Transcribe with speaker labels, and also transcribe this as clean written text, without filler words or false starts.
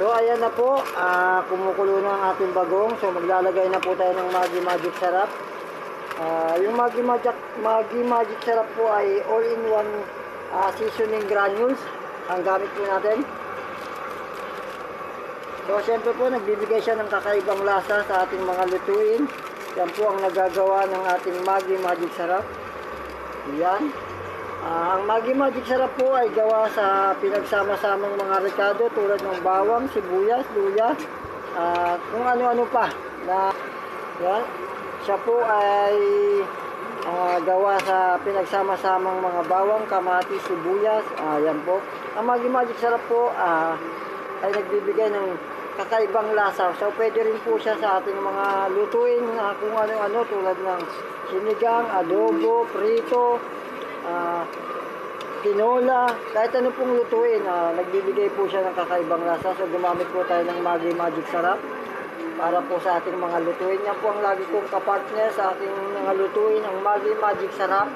Speaker 1: So ayan na po, kumukulo na ang ating bagong. So maglalagay na po tayo ng Maggi Magic Sarap. Yung Maggi Magic Sarap po ay all-in-one seasoning granules ang gamit po natin. So syempre po nagbibigay siya ng kakaibang lasa sa ating mga lutuin. Yan po ang nagagawa ng ating Maggi Magic Sarap. Yan. Ang Maggi Magic Sarap po ay gawa sa pinagsama-samang mga rekado tulad ng bawang, sibuyas, luya, kung ano-ano pa. Yan. Siya po ay gawa sa pinagsama-samang mga bawang, kamatis, sibuyas. Yan po. Ang Maggi Magic Sarap po ay nagbibigay ng kakaibang lasa. So pwede rin po siya sa ating mga lutuin na kung ano-ano tulad ng sinigang, adobo, prito, tinola, kahit ano pong lutuin, nagbibigay po siya ng kakaibang lasa. So gumamit po tayo ng Maggi Magic Sarap para po sa ating mga lutuin. Yan po ang lagi kong kapartner sa ating mga lutuin, ang Maggi Magic Sarap.